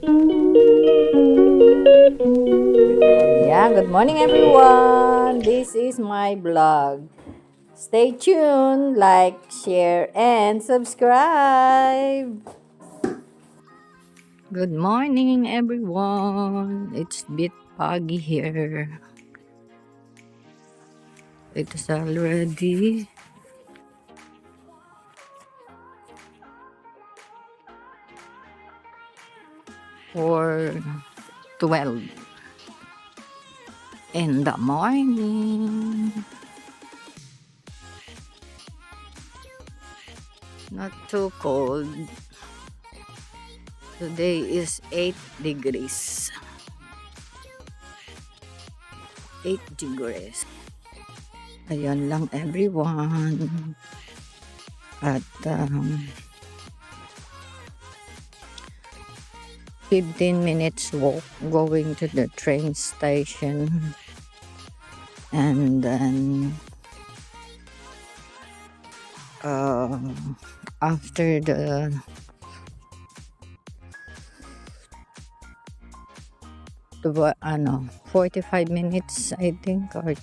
Yeah, good morning everyone. This is my vlog. Stay tuned, like, share, and subscribe. Good morning everyone. It's a bit foggy here. It's already 4:12 in the morning. Not too cold. Today is 8 degrees. 8 degrees. Ayan lang everyone. At 15 minutes walk going to the train station. And then after the 45 minutes I think, or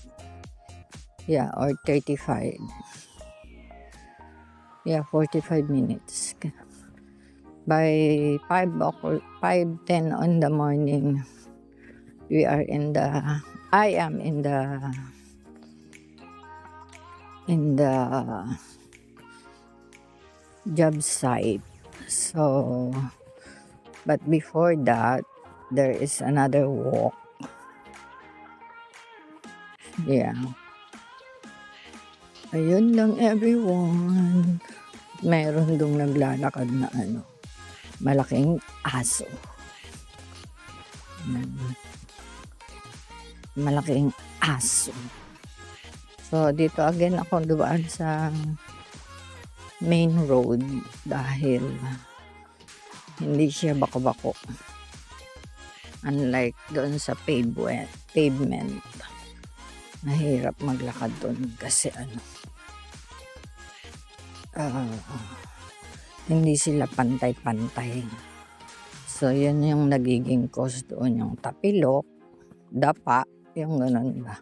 35, 45 minutes, by 5:10 on the morning I am in the job site. So but before that there is another walk. Ayun lang everyone. Meron dong naglalakad na malaking aso. Malaking aso. So dito again ako dumaan sa main road dahil hindi siya bako-bako. Unlike doon sa pavement. Mahirap maglakad doon kasi hindi sila pantay-pantay. So yun yung nagiging cause doon, yung tapilok, dapa, yung ganun ba.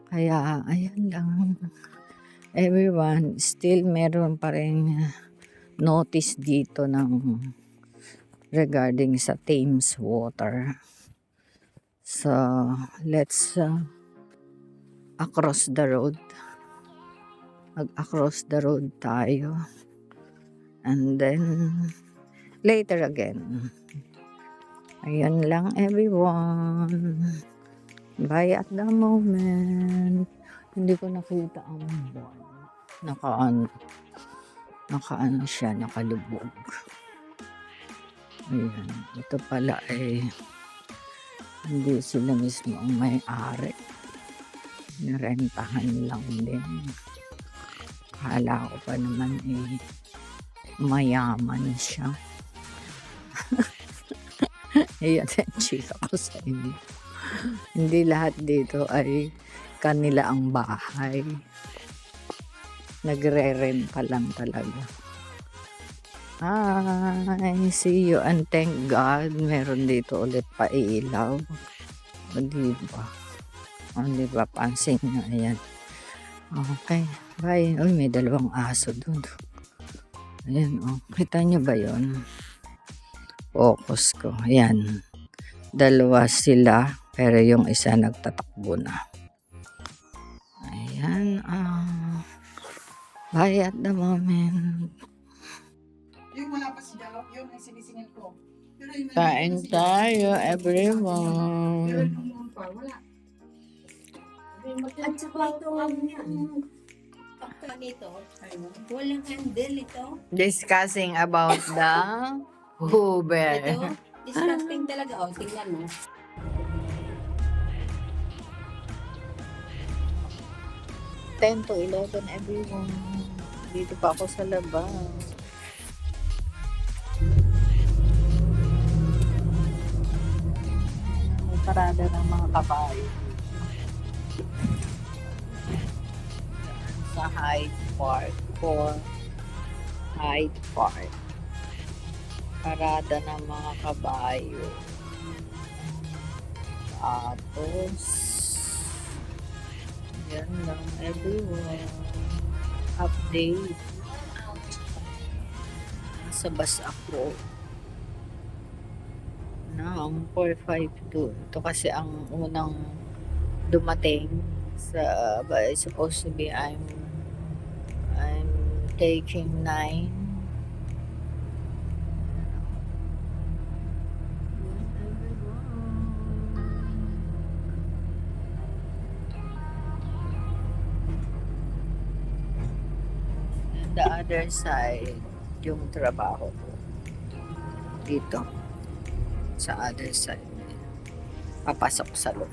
Kaya ayan lang everyone, still meron pa rin notice dito regarding sa Thames water. So let's across the road. Across the road tayo. And then later again. Ayan lang everyone. Bye at the moment. Hindi ko nakita ang buwan. Naka siya, nakalubog. Ayan. Ito pala hindi sila mismo ang may-ari. Nirentahan lang din. Kala ko pa naman mayaman siya. Ayan ang chika ko sa inyo. Hindi lahat dito ay kanila ang bahay. Nagre-renta lang talaga. Hi, see you and thank God meron dito ulit pailaw. O diba? Pansin nyo, ayan. Okay, bye. Uy, may dalawang aso doon. Ayan, kita nyo ba yun? Focus ko, ayan. Dalawa sila, pero yung isa nagtatakbo na. Ayan, bye at the moment. Yung wala pa si Dalok, yun ay sinisingil ko. Kain tayo, everyone. Pero nung noon pa, wala. At saka itong nito, walang handle ito. Discussing about the Uber. Ito, disgusting talaga. O, tingnan mo. 10 to 11 everyone. Dito pa ako sa labas. May parada ng mga kabayo. Sa Hyde Park. parada ng mga kabayo. Tapos, yan lang everyone. Update. Nasa bus ako. Ang 452. Ito kasi ang unang dumating sa, but it's supposed to be I'm taking 9. And the other side, yung trabaho ko. Dito. Sa other side. Papasok sa loob.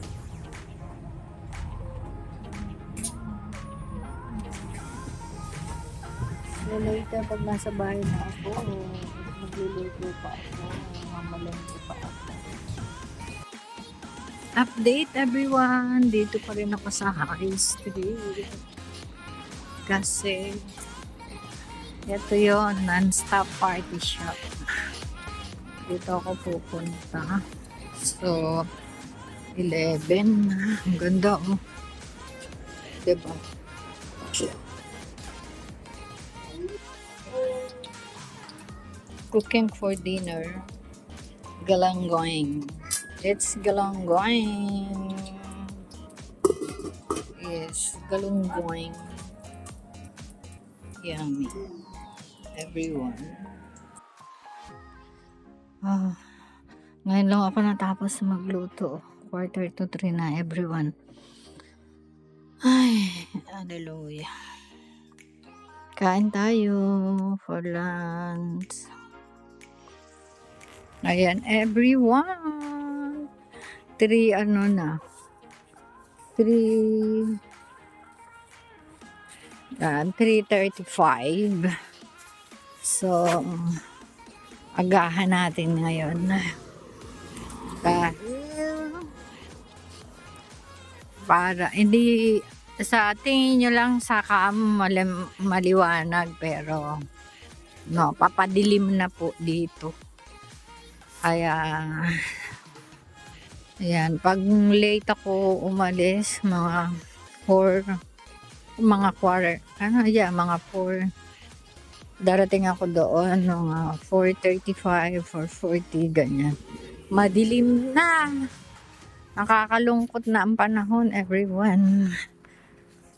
So later, pag nasa bahay na ako, magluluto pa ako, mamalengke pa ako. Update everyone! Dito pa rin ako sa High Street. Kasi, ito yon non-stop party shop. Dito ako pupunta. So, 11. Ang ganda oh. Diba? Cooking for dinner. Galanggoing. It's galanggoing. Yes, galanggoing. Yummy. Everyone. Ngayon lang ako natapos magluto. 2:45 na everyone. Ay, hallelujah. Kain tayo for lunch. Ayan, everyone. 3:35. So, agahan natin ngayon. Dahil para hindi sa tingin nyo lang sa maliwanag pero no, papadilim na po dito. Kaya ayan, pag late ako umalis mga 4 mga 4 darating ako doon mga 4:35 4:40 ganyan. Madilim na. Nakakalungkot na ang panahon, everyone.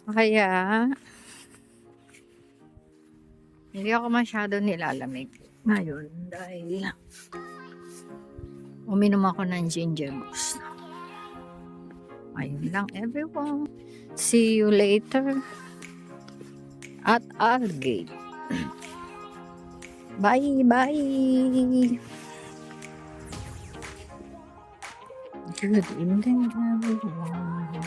Kaya, hindi ako masyado nilalamig ngayon dahil uminom ako ng ginger boost. Ayun lang, everyone. See you later at our gate. Bye, bye. Good evening, everyone.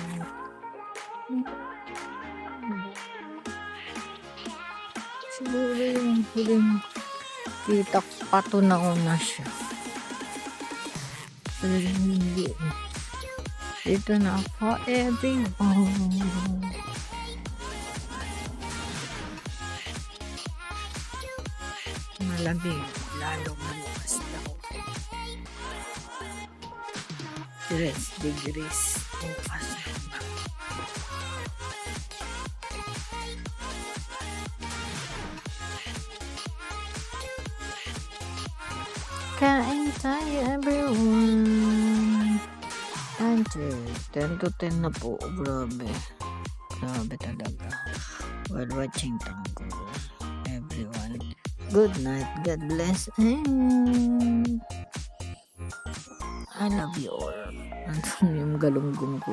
Siguro yung huling kita ko patunaw na siya. Pero hindi. Dito na ako, everyone. Malamig, lalo malakas daw. 3 degrees. Bukas na. Kain tayo, everyone. 10 to 10 na po. Grabe. Grabe talaga. While watching Tanggol. Everyone. Good night. God bless. And I love you all. Andun yung galunggong ko.